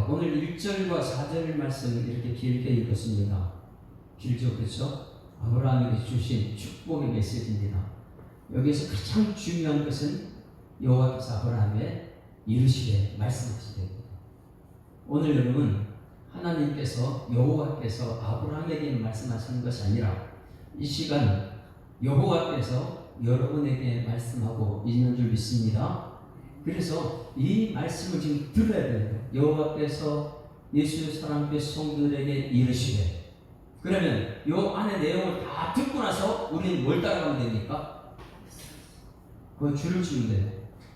자, 오늘 1절과 4절 말씀 이렇게 길게 읽었습니다. 길죠, 그렇죠? 아브라함에게 주신 축복의 메시지입니다. 여기서 가장 중요한 것은 여호와께서 아브라함에 이르시되 말씀하시되. 오늘 여러분, 하나님께서 여호와께서 아브라함에게 말씀하시는 것이 아니라 이 시간 여호와께서 여러분에게 말씀하고 있는 줄 믿습니다. 그래서 이 말씀을 지금 들어야 돼요. 여호와께서 예수의 사랑교회 성도들에게 이르시되. 그러면 이 안에 내용을 다 듣고 나서 우리는 뭘 따라가면 됩니까? 그 줄을 치면 돼요.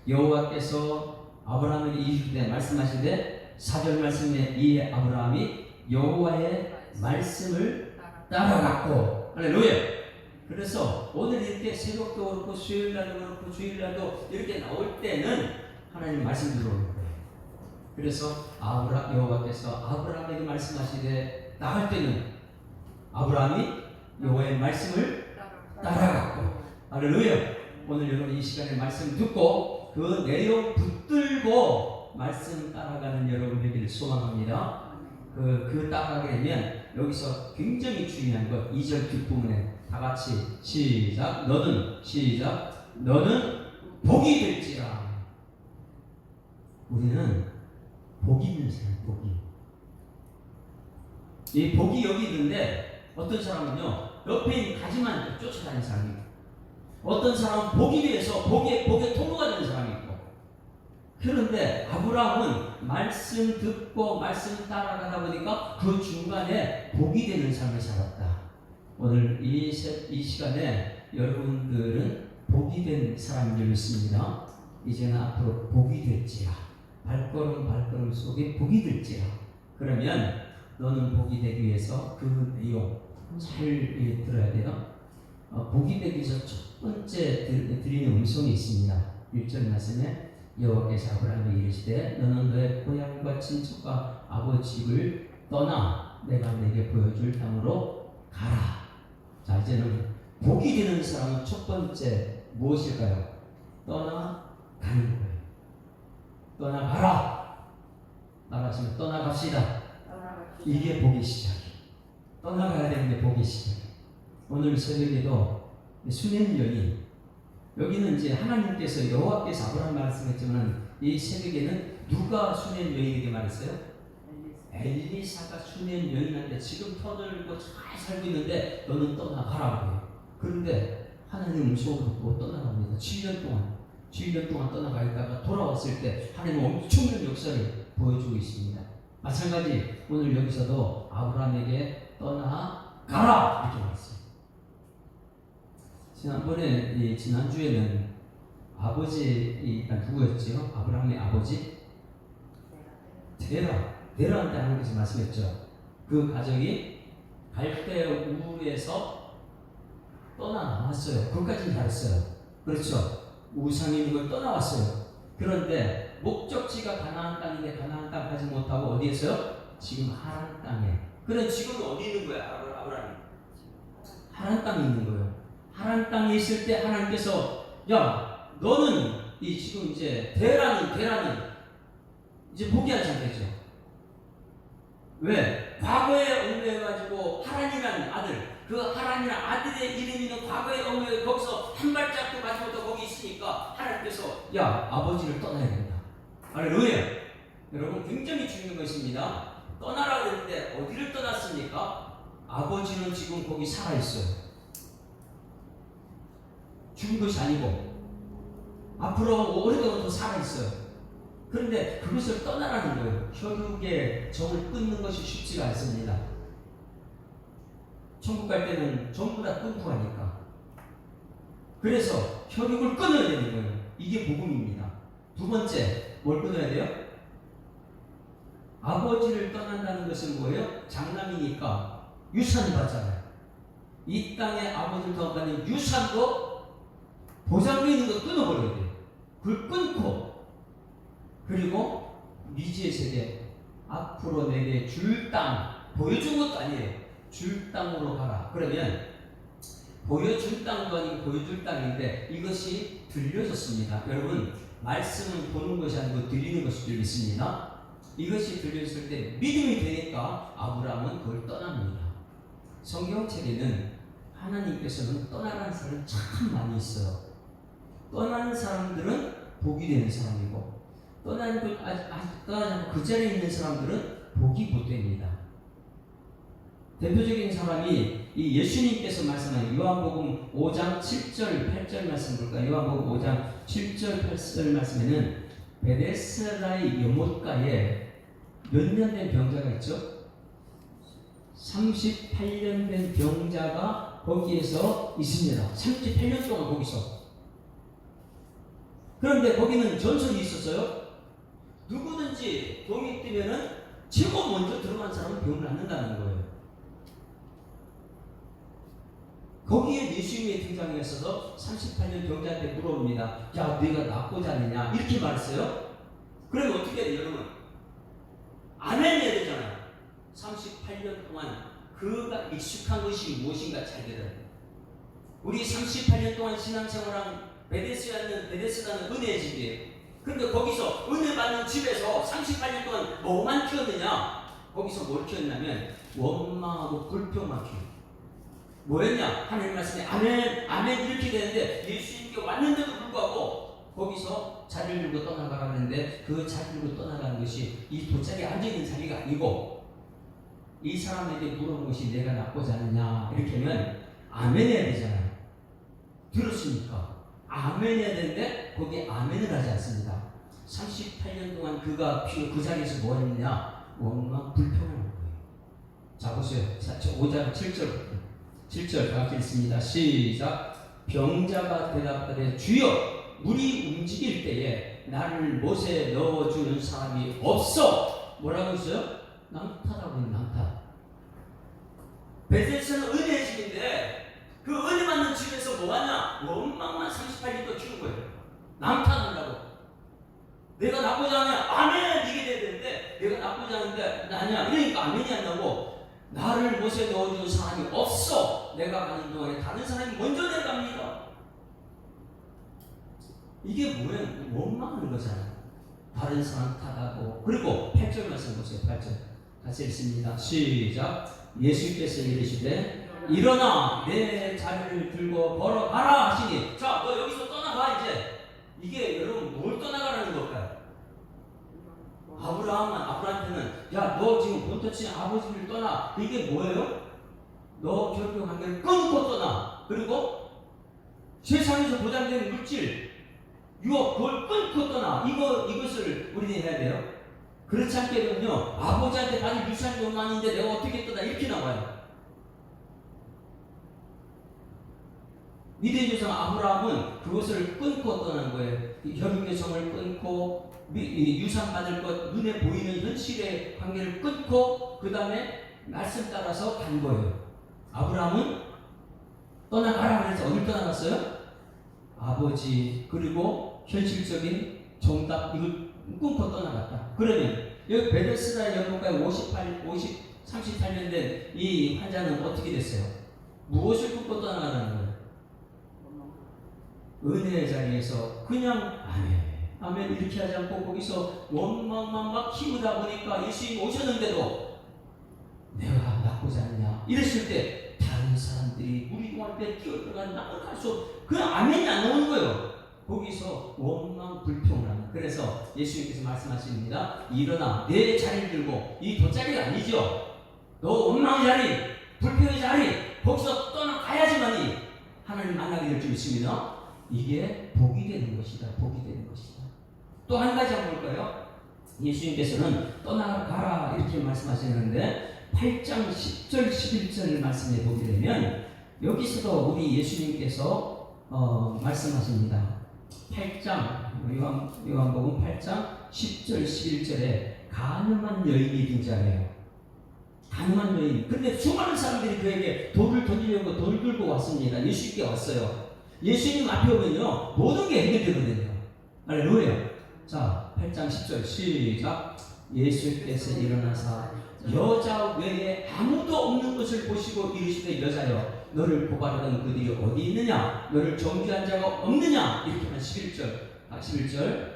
여호와께서 아브라함에게 이르시되 말씀하시되 4절 말씀에 이에 아브라함이 여호와의 말씀을 따라갔고. 할렐루야. 그래서 오늘 이렇게 새벽도 그렇고 수요일날도 그렇고 주일날도 이렇게 나올 때는 하나님 말씀 들어오는 거예요. 그래서 여호와께서 아브라함에게 말씀하시되 나갈 때는 아브라함이 여호와의 말씀을 따라갔고. 할렐루야. 오늘 여러분 이 시간에 말씀 듣고 그 내용 붙들고 말씀 따라가는 여러분 되기를 소망합니다. 그 따라가게 되면 여기서 굉장히 중요한 것 2절 뒷부분에 다 같이 시작. 너는 복이 될지라. 우리는 복이 있는 사람, 이 복이 여기 있는데 어떤 사람은요 옆에 있는 가지만 쫓아다니는 사람이 있고, 어떤 사람은 복이 위해서 복의 통로가 되는 사람이 있고. 그런데 아브라함은 말씀 듣고 말씀 따라가다 보니까 그 중간에 복이 되는 삶을 살았다. 오늘 이 시간에 여러분들은 복이 된 사람인 줄 믿습니다. 이제는 앞으로 복이 될지라. 발걸음 속에 복이 될지라. 그러면 너는 복이 되기 위해서 그 내용 잘 들어야 돼요. 복이 되기 위해서 첫 번째 드리는 음성이 있습니다. 1절 말씀에 여호와께서 아브라함에게 이르시되 너는 너의 고향과 친척과 아버지 집을 떠나 내가 내게 보여줄 땅으로 가라. 자, 이제는 복이 되는 사람은 첫 번째 무엇일까요? 떠나가는 거예요. 떠나가라. 나가시면 떠나갑시다. 이게 복의 시작이에요. 떠나가야 되는데 복의 시작이에요. 오늘 새벽에도 수년 여인, 여기는 이제 하나님께서 여호와께서 아브라함 말씀했지만 이 새벽에는 누가 수년 여인에게 말했어요? 엘리사가 수년 여인한테 지금 터널고 잘 살고 있는데 너는 떠나가라고 해요. 그런데 하나님 음성을 듣고 떠나갑니다. 7년 동안 떠나가 있다가 돌아왔을 때 하나님 엄청난 역사를 보여주고 있습니다. 마찬가지 오늘 여기서도 아브라함에게 떠나가라 이렇게 말했어요. 지난주에는 아버지 누구였지요? 아브라함의 아버지? 데라한테 하나님께서 말씀했죠. 그 가정이 갈대 우에서 떠나나왔어요. 그것까지는 잘했어요. 그렇죠? 우상이 있는 걸 떠나왔어요. 그런데 목적지가 가나안 땅인데 가나안 땅 가지 못하고 어디에서요? 지금 하란 땅에. 그럼 지금 어디 있는 거야? 아브라함이 하란 땅에 있는 거예요. 하란 땅에 있을 때 하나님께서 야 너는 이 지금 이제 데라는 이제 포기하지 않겠죠. 왜? 과거에 옹매해가지고 하란이라는 아들, 그 하란이라는 아들의 이름이는 과거에 옹매해 거기서 한 발짝도 가지 못하고 거기 있으니까 하나님께서 야 아버지를 떠나야 된다. 할렐루야. 여러분 굉장히 중요한 것입니다. 떠나라고 그랬는데 어디를 떠났습니까? 아버지는 지금 거기 살아있어요. 죽은 것이 아니고 앞으로 오랫동안 더 살아있어요. 그런데 그것을 떠나라는 거예요. 혈육의 정을 끊는 것이 쉽지가 않습니다. 천국 갈 때는 전부 다 끊고 가니까. 그래서 혈육을 끊어야 되는 거예요. 이게 복음입니다. 두 번째, 뭘 끊어야 돼요? 아버지를 떠난다는 것은 뭐예요? 장남이니까 유산을 받잖아요. 이 땅에 아버지를 떠나는 유산도 보장되어 있는 거 끊어버려야 돼요. 그걸 끊고, 그리고 미지의 세계, 앞으로 내게 줄 땅, 보여준 것도 아니에요. 줄 땅으로 가라. 그러면 보여줄 땅도 아니고 보여줄 땅인데 이것이 들려졌습니다. 여러분 말씀은 보는 것이 아니고 들리는 것일 줄 믿습니다. 이것이 들렸을 때 믿음이 되니까 아브라함은 그걸 떠납니다. 성경책에는 하나님께서는 떠나가는 사람이 참 많이 있어요. 떠나는 사람들은 복이 되는 사람이고 떠나지 않고 그 자리에 있는 사람들은 복이 못 됩니다. 대표적인 사람이 이 예수님께서 말씀하신 요한복음 5장 7절 8절 말씀 볼까요? 요한복음 5장 7절 8절 말씀에는 베데스다의 연못가에 몇 년 된 병자가 있죠? 38년 된 병자가 거기에서 있습니다. 38년 동안 거기서. 그런데 거기는 전설이 있었어요. 누구든지 병이 뜨면은 제일 먼저 들어간 사람은 병을 낫는다는 거예요. 거기에 예수님이 등장했어서 38년 병자한테 물어봅니다. 야, 네가 낫고자 하느냐? 이렇게 말했어요. 그러면 어떻게 해야 돼요, 여러분? 아멘 해야 되잖아요. 38년 동안 그가 익숙한 것이 무엇인가 잘 들어야 돼요. 우리 38년 동안 신앙생활한 베데스다는 은혜의 집이에요. 그런데 거기서 은혜 받는 집에서 38년 동안 뭐만 키웠느냐? 거기서 뭘 키웠냐면 원망하고 불평만 키워요. 뭐였냐? 하나님 말씀에 아멘, 아멘 이렇게 되는데 예수님께 왔는데도 불구하고 거기서 자리를 들고 떠나가라 하는데 그 자리를 들고 떠나가는 것이 이 돗자리에 앉아있는 자리가 아니고 이 사람에게 물어본 것이 내가 낫고자 하느냐 이렇게 하면 아멘 해야 되잖아요. 들었으니까 아멘 해야 되는데 거기에 아멘을 하지 않습니다. 38년 동안 그가 그 자리에서 뭐 했느냐? 원망 불평하는 거예요. 자 보세요. 5장 7절 같이 읽습니다. 시작. 병자가 대답하되 주여 물이 움직일 때에 나를 못에 넣어주는 사람이 없어. 뭐라고 했어요? 낭타라고 했는 낭타. 베데스다는 은혜의 집인데 그 은혜 받는 집에서 뭐하냐? 원망만 38년 키운 거예요. 낭타한다고. 내가 낫고자 하냐? 아멘! 이게 돼야 되는데 내가 낫고자 하는데 나냐? 이러니까 아멘이 안 나오고 나를 못에 넣어주는 사람이 없어. 내가 가는 동안에 다른 사람이 먼저 내려갑니다. 이게 뭐예요? 원망하는 거잖아요. 다른 사람 탓하고. 그리고 8절 말씀 보세요. 8절 같이 읽습니다. 시작. 예수께서 이르시되 일어나 내 자리를 들고 걸어가라 하시니 자, 너 여기서 떠나가 이제. 이게 여러분 뭘 떠나가라는 걸까요? 아브라함한테는 야, 너 지금 본토친 아버지를 떠나. 이게 뭐예요? 너 결국 관계를 끊고 떠나. 그리고 세상에서 보장되는 물질, 유업, 그걸 끊고 떠나. 이것을 우리는 해야 돼요. 그렇지 않게 되면요, 아버지한테 받은 유산이 요만인데 내가 어떻게 떠나. 이렇게 나와요. 믿음의 조상 아브라함은 그것을 끊고 떠난 거예요. 혈육의 성을 끊고 유산 받을 것, 눈에 보이는 현실의 관계를 끊고 그 다음에 말씀 따라서 간 거예요. 아브라함은 떠나가라 그래서 어딜 떠나갔어요? 아버지 그리고 현실적인 정답 이걸 끊고 떠나갔다. 그러면 여기 베데스다 연못가에 38년 된 이 환자는 어떻게 됐어요? 무엇을 끊고 떠나가는 거예요? 은혜의 자리에서 그냥 아멘 이렇게 하지 않고 거기서 원망만 막 키우다 보니까 예수님이 오셨는데도 내가 낫고자 하느냐 이랬을 때 다른 사람들이 우리 동할 때 뛰어들어가 나를 갈수 그냥 아멘이 안 나오는 거예요. 거기서 원망 불평을 하는. 그래서 예수님께서 말씀하십니다. 일어나 내 자리를 들고 이 돗자리가 아니죠. 너 원망의 자리, 불평의 자리 거기서 떠나가야지만이 하나님 만나게 될 줄 믿습니다. 이게 복이 되는 것이다. 복이 되는 것이다. 또 한 가지 한번 볼까요? 예수님께서는 떠나가라 이렇게 말씀하시는데 8장 10절 11절 말씀에 보게 되면 여기서도 우리 예수님께서 말씀하십니다. 8장 요한복음 8장 10절 11절에 가늠한 여인이 등장해요. 가늠한 여인. 근데 수많은 사람들이 그에게 돌을 던지려고 돌 들고 왔습니다. 예수님께 왔어요. 예수님 앞에 오면요 모든 게 해결되거든요. 할렐루야. 자 8장 10절 시작. 예수께서 일어나사 여자 외에 아무도 없는 것을 보시고 이르시되 여자여 너를 고발하던 그들이 어디 있느냐? 너를 정죄한 자가 없느냐? 이렇게 한 11절 11절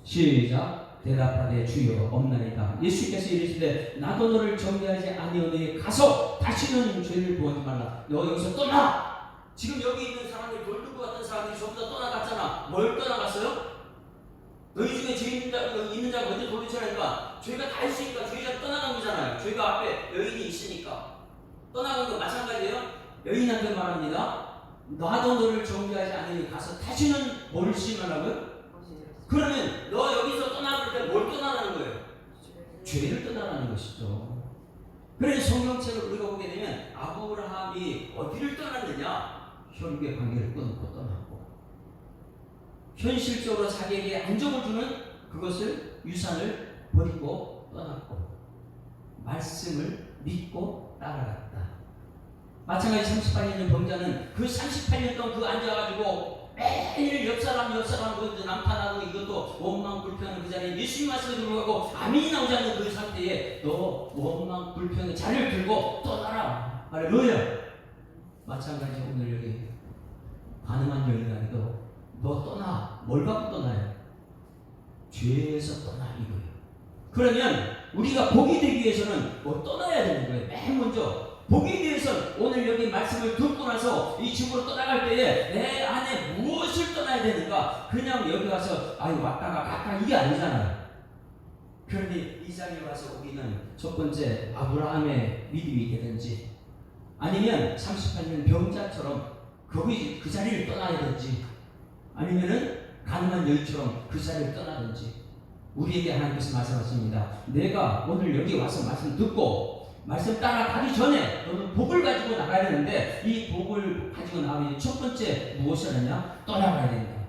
시작. 대답하되 주여 없나이다. 예수께서 이르시되 나도 너를 정죄하지 아니오니 가서 다시는 죄를 보지 말라. 너 여기서 떠나. 지금 여기 있는 사람들, 돌들고 같은 사람들이 전부 다 떠나갔잖아. 뭘 떠나갔어요? 너희 중에 죄 있는 자가 먼저 돌리쳐라니까 죄가 다 있으니까 죄가 떠나간 거잖아요. 죄가 앞에 여인이 있으니까 떠나간 거 마찬가지예요. 여인한테 말합니다. 나도 너를 정죄하지 않으니 가서 다시는 뭘 심하라고요? 그러면 너 여기서 떠나갈 때 뭘 떠나라는 거예요? 죄를 떠나라는 것이죠. 그래서 성경책을 우리가 보게 되면 아브라함이 어디를 떠났느냐? 혈육의 관계를 끊고 떠났고, 현실적으로 자기에게 안정을 주는 그것을, 유산을 버리고 떠났고, 말씀을 믿고 따라갔다. 마찬가지 38년 병자는 그 38년 동안 그 앉아가지고 매일 옆 사람 그 남탄하고 이것도 원망 불평하는 그 자리에 예수님 말씀을 들어가고 아멘이 나오지 않는 그 상태에 너 원망 불평의 자리를 들고 떠나라. 할렐루야. 마찬가지 오늘 여기 가늠한 여인아이도 너 떠나. 뭘 갖고 떠나요? 죄에서 떠나 이거예요. 그러면 우리가 복이 되기 위해서는 뭐 떠나야 되는 거예요. 맨 먼저 복이 되기 위해서는 오늘 여기 말씀을 듣고 나서 이 집으로 떠나갈 때에 내 안에 무엇을 떠나야 되는가? 그냥 여기 와서 아유 왔다가 갔다 이게 아니잖아요. 그런데 이 자리에 와서 우리는 첫 번째 아브라함의 믿음이 되든지, 아니면 38년 병자처럼 거기 그 자리를 떠나야 되든지, 아니면은 가늠한 여인처럼 그 자리를 떠나든지, 우리에게 하나님께서 말씀하십니다. 내가 오늘 여기 와서 말씀 듣고 말씀 따라가기 전에 너는 복을 가지고 나가야 되는데, 이 복을 가지고 나가기 첫 번째 무엇이 하느냐? 떠나가야 된다.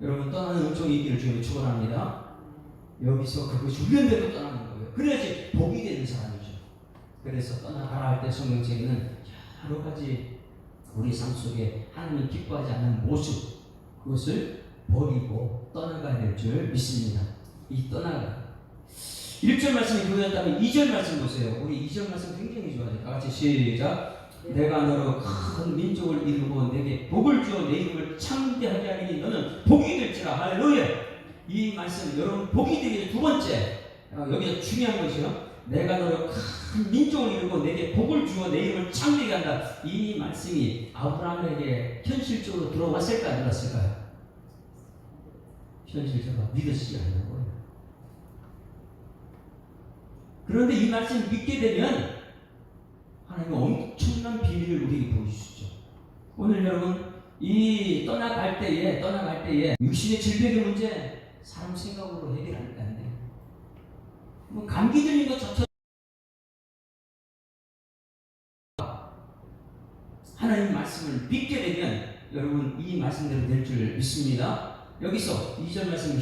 여러분, 떠나는 은총이 있기를 주님이 축원합니다. 여기서 그것이 훈련되고 떠나는 거예요. 그래야지 복이 되는 사람이죠. 그래서 떠나가라 할 때 성경책에는 여러 가지 우리 삶 속에 하나님 기뻐하지 않는 모습, 그것을 버리고 떠나가야 될 줄 믿습니다. 이 떠나가 1절 말씀이 그거였다면 2절 말씀 보세요. 우리 2절 말씀 굉장히 좋아요. 다 같이 시작. 내가 너로 큰 민족을 이루고 내게 복을 주어 내 이름을 창대하게 하리니 너는 복이 될지라. 할렐루야. 이 말씀 여러분 복이 되기 두 번째, 여기서 중요한 것이요, 내가 너로 큰 민족을 이루고 내게 복을 주어 내 이름을 창대하게 한다. 이 말씀이 아브라함에게 현실적으로 들어왔을까 안 들어왔을까요? 현실적으로 믿어지지 않는 거예요. 그런데 이 말씀을 믿게 되면 하나님은 엄청난 비밀을 우리에게 보여주시죠. 오늘 여러분, 이 떠나갈 때에 육신의 질병의 문제 사람 생각으로 해결하니까 안 돼요. 뭐 감기 들린 것조차 하나님 말씀을 믿게 되면 여러분 이 말씀대로 될 줄 믿습니다. 여기서 2절 말씀,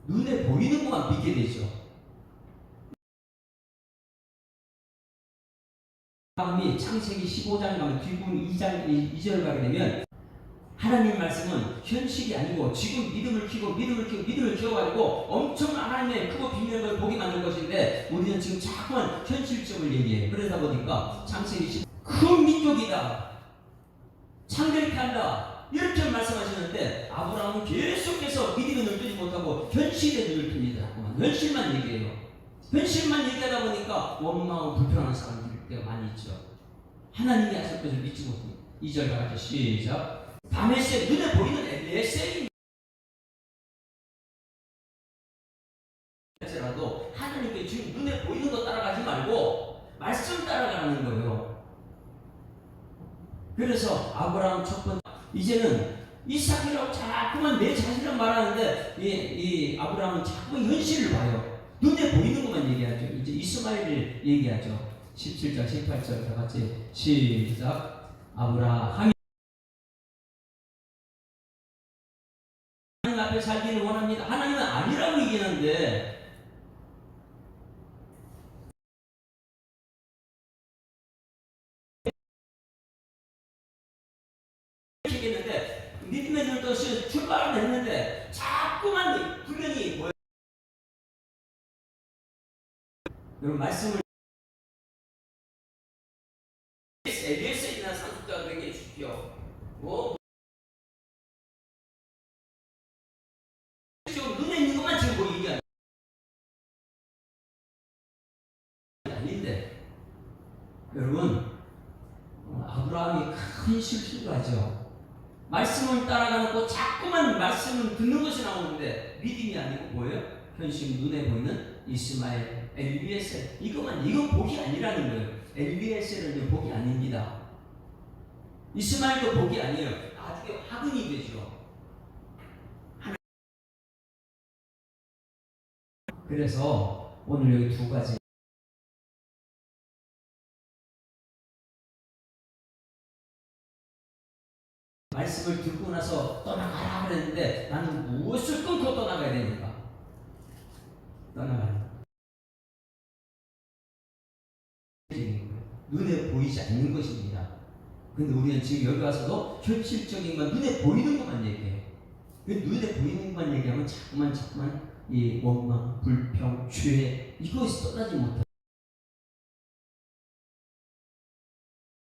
눈에 보이는 것만 믿게 되죠. 다음이 창세기 15장 가면 뒷부분 2장 2절 가게 되면 하나님 말씀은 현실이 아니고 지금 믿음을 키워가지고 엄청난 하나님의 크고 비밀한 걸 보게 만든 것인데, 우리는 지금 자꾸만 현실적을 얘기해요. 그러다 보니까 창세기 큰 민족이다, 창대케 한다, 이렇게 말씀하시는데 아브라함은 계속해서 믿음의 눈을 뜨지 못하고 현실의 눈을 뜹니다. 현실만 얘기해요. 현실만 얘기하다 보니까 원망하고 불평하는 사람들이 때가 많이 있죠. 하나님이 하실 것을 믿지 못합니다. 2절 다 같이 시작. 다메섹, 눈에 보이는 엘리에셀이 라도 하나님께 지금 눈에 보이는 거 따라가지 말고 말씀 따라가는 거예요. 그래서 아브라함 첫 번째, 이제는 이삭이라고 자꾸만 내 자신을 말하는데 이 아브라함은 자꾸 현실을 봐요. 눈에 보이는 것만 얘기하죠. 이제 이스마엘을 얘기하죠. 17절 18절 다 같이 시작. 아브라함이 하나님 앞에 살기를 원합니다. 하나님은 아니라고 얘기하는데, 얘기했는데 믿음의 눈을 떠서 출발을 했는데 자꾸만 훈련이 뭐예요? 여러분 말씀을 엘리에셀이나 상속자들에게 주십시오. 여러분, 아브라함이 큰 실수를 하죠. 말씀을 따라가놓고 자꾸만 말씀을 듣는 것이 나오는데 믿음이 아니고 뭐예요? 현실 눈에 보이는 이스마엘, 엘리에셀, 이건 복이 아니라는 거예요. 엘리에셀은 복이 아닙니다. 이스마엘도 복이 아니에요. 나중에 화근이 되죠. 그래서 오늘 여기 두 가지 말씀을 듣고 나서 떠나가라 그랬는데 나는 무엇을 끊고 떠나가야 됩니까? 떠나가는 눈에 보이지 않는 것입니다. 근데 우리는 지금 여기 와서도 현실적인 건 눈에 보이는 것만 얘기해요. 눈에 보이는 것만 얘기하면 자꾸만 이 원망, 불평, 죄 이것이 떠나지 못해요.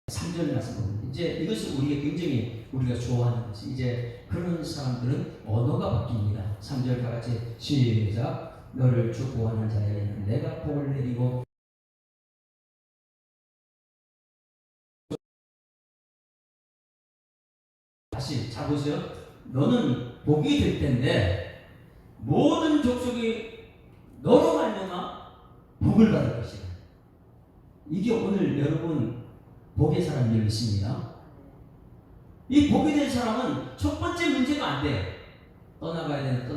3절 말씀 보면 이제 이것은 우리가 굉장히 우리가 좋아하는 것이 이제 그런 사람들은 언어가 바뀝니다. 3절 다 같이 시작. 너를 축복하는 자에게는 내가 복을 내리고 다시 자 보세요. 너는 복이 될 텐데 모든 족속이 너로 말미암아 복을 받을 것이다. 이게 오늘 여러분 복의 사람들이 있습니다. 이 복이 된 사람은 첫 번째 문제가 안 돼. 떠나가야 되는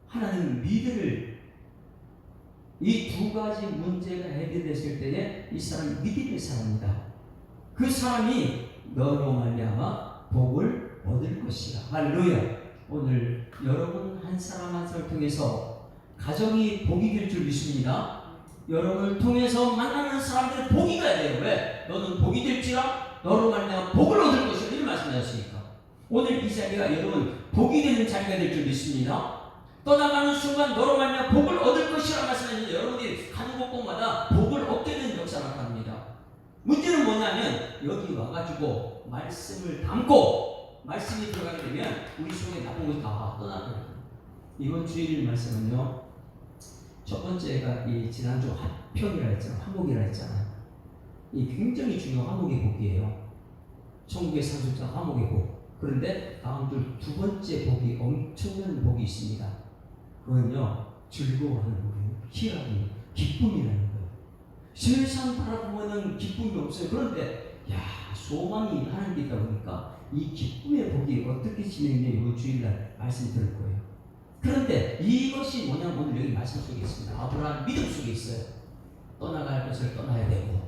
하나님 믿음을 이 두 가지 문제가 해결됐을 때에 이 사람이 믿음의 사람이다. 그 사람이 너로 말미암아 복을 얻을 것이다. 할렐루야. 오늘 여러분 한 사람 한 사람을 통해서 가정이 복이 될 줄 믿습니다. 여러분을 통해서 만나는 사람들은 복이 가야 돼요. 왜? 너는 복이 될지라 너로 말미암아 복을 얻을 것이다. 이런 말씀하셨으니까 오늘 이 자리가 여러분 복이 되는 자리가 될 줄 믿습니다. 떠나가는 순간 너로 말미암아 복을 얻을 것이라 말씀하셨는데 여러분이 가는 곳곳마다 복을 얻게 되는 역사가 나타납니다. 문제는 뭐냐면 여기 와가지고 말씀을 담고 말씀이 들어가게 되면 우리 속에 나쁜 것이 다 떠나거든요. 이번 주일 말씀은요. 첫 번째가 이 지난주 화평이라 했잖아요. 화목이라 했잖아요. 이 굉장히 중요한 화목의 복이에요. 천국의 상속자 화목의 복. 그런데 다음 주 두 번째 복이 엄청난 복이 있습니다. 그건요, 즐거워하는 거예요. 희락이, 기쁨이라는 거예요. 세상 바라보면은 기쁨이 없어요. 그런데, 소망이 하나님께 있다 보니까 이 기쁨의 복이 어떻게 진행되는지 이 주일날 말씀 들을 거예요. 그런데 이것이 뭐냐면 오늘 여기 말씀 속에 있습니다. 아브라함 믿음 속에 있어요. 떠나갈 것을 떠나야 되고,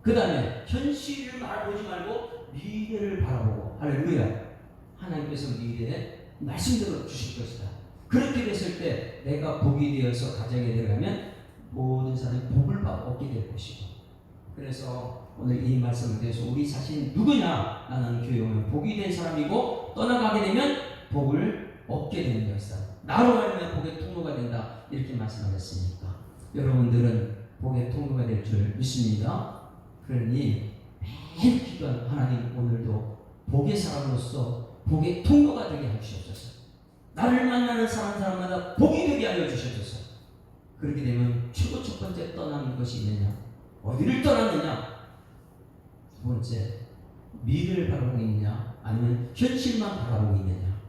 그 다음에 현실을 바라보지 말고 미래를 바라보고, 할렐루야. 하나님께서 미래에 말씀대로 주실 것이다. 그렇게 됐을 때 내가 복이 되어서 가정에 들어가면 모든 사람이 복을 얻게 될 것이고, 그래서 오늘 이 말씀을 대해서 우리 자신 누구냐? 나는 교회 오면 복이 된 사람이고 떠나가게 되면 복을 얻게 되는 역사. 나로 말하면 복의 통로가 된다. 이렇게 말씀하셨으니까 여러분들은 복의 통로가 될 줄 믿습니다. 그러니 매일 기도한 하나님 오늘도 복의 사람으로서 복의 통로가 되게 해주시옵소서. 나를 만나는 사람마다 복이 되게 알려주셔서 그렇게 되면 최고 첫 번째 떠나는 것이 있느냐? 어디를 떠났느냐? 두 번째 미래를 바라보고 있느냐? 아니면 현실만 바라보고 있느냐?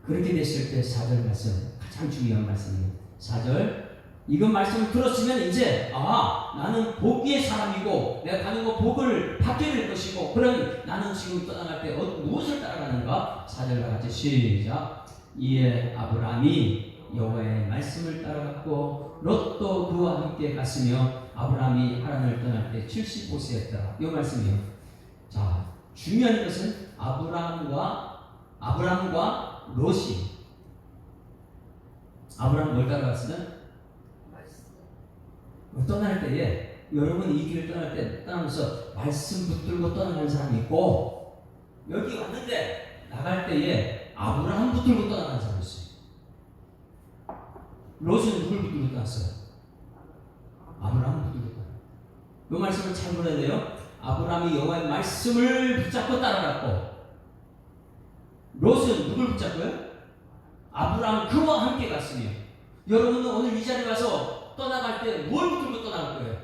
그렇게 됐을 때 4절 말씀 가장 중요한 말씀이에요. 4절 이건 말씀을 들었으면 이제 나는 복의 사람이고 내가 가는 거 복을 받게 될 것이고 그런 나는 지금 떠나갈 때 무엇을 따라가는가? 4절과 같이 시작. 이에 아브라함이 여호와의 말씀을 따라갔고 롯도 그와 함께 갔으며 아브라함이 하란을 떠날 때 75세였더라. 이 말씀이요. 자, 중요한 것은 아브라함과 롯이 아브라함 뭘 따라갔으면 떠날 때에 여러분 이 길을 떠날 때 떠나면서 말씀 붙들고 떠나는 사람이 있고 여기 왔는데 나갈 때에 아브라함 붙들고 떠나는 사람이 있어요. 롯은 누굴 붙들고 떠났어요? 아브라함 붙들고 떠났어요. 이 말씀을 잘 보셔야 돼요. 아브라함이 여호와의 말씀을 붙잡고 따라갔고 롯은 누굴 붙잡고요? 아브라함 그와 함께 갔으며 여러분은 오늘 이 자리에 와서 떠나갈 때 뭘 붙들고 떠나갈 거예요?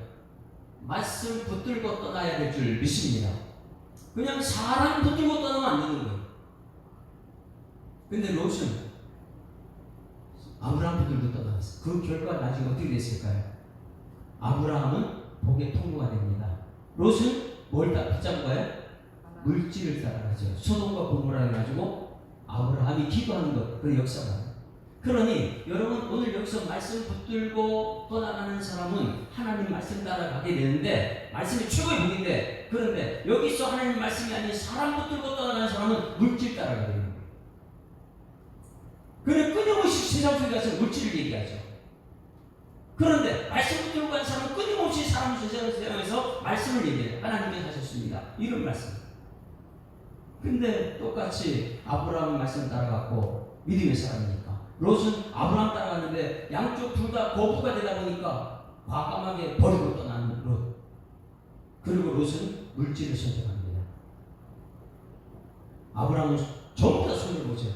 말씀 붙들고 떠나야 될 줄 믿습니다. 그냥 사람 붙들고 떠나면 안 되는 거예요. 근데 롯은 아브라함 붙들고 떠나갔어요. 그 결과 나중에 어떻게 됐을까요? 아브라함은 복의 통로가 됩니다. 롯은 뭘 붙잡은 거예요? 물질을 따라가죠. 소돔과 고모라를 가지고 아브라함이 기도하는 것, 그 역사가. 그러니 여러분 오늘 여기서 말씀 붙들고 떠나가는 사람은 하나님 말씀 따라가게 되는데, 말씀이 최고의 복인데, 그런데 여기서 하나님 말씀이 아닌 사람 붙들고 떠나가는 사람은 물질 따라가게 되는 거예요. 그래 끊임없이 세상 속에 가서 물질을 얘기하죠. 그런데 말씀 붙들고 간 사람은 끊임없이 사람 세상에서 말씀을 얘기해요. 하나님께서 하셨습니다. 이런 말씀. 근데 똑같이 아브라함 말씀 따라갔고 믿음의 사람이니까, 롯은 아브라함 따라갔는데 양쪽 둘 다 거부가 되다 보니까 과감하게 버리고 떠나는 롯. 그리고 롯은 물질을 선택합니다. 아브라함은 전부 다 손을 보죠.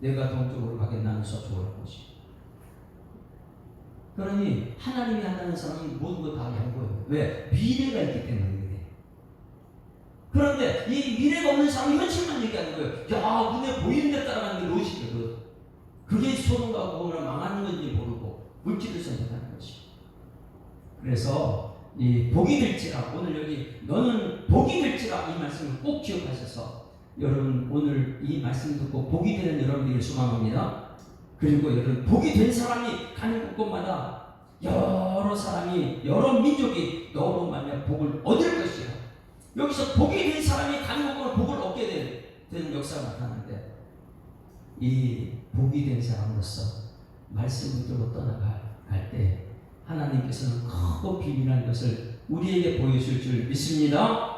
내가 동쪽으로 가게, 나는 서쪽으로 보지. 그러니 하나님이 한다는 사람은 모든 거 다 양보해요. 왜? 미래가 있기 때문에. 그런데 이 미래가 없는 사람은 현실만 얘기하는 거예요. 야, 눈에 보이는 데 따라가는 게 롯이거든. 그게 소돔과 고모라 망하는 건지 모르고 물질을 선택하는 것이. 그래서 이 복이 될지라, 오늘 여기 너는 복이 될지라, 이 말씀을 꼭 기억하셔서 여러분 오늘 이 말씀 듣고 복이 되는 여러분들을 소망합니다. 그리고 여러분 복이 된 사람이 가는 곳곳마다 여러 사람이, 여러 민족이 너로 말미암아 복을 얻을 것이야. 여기서 복이 된 사람이 가는 곳마다 복을 얻게 되는 역사가 나타나는데, 이 복이 된 사람으로서 말씀 붙들고 떠나갈 때 하나님께서는 크고 비밀한 것을 우리에게 보여줄 줄 믿습니다.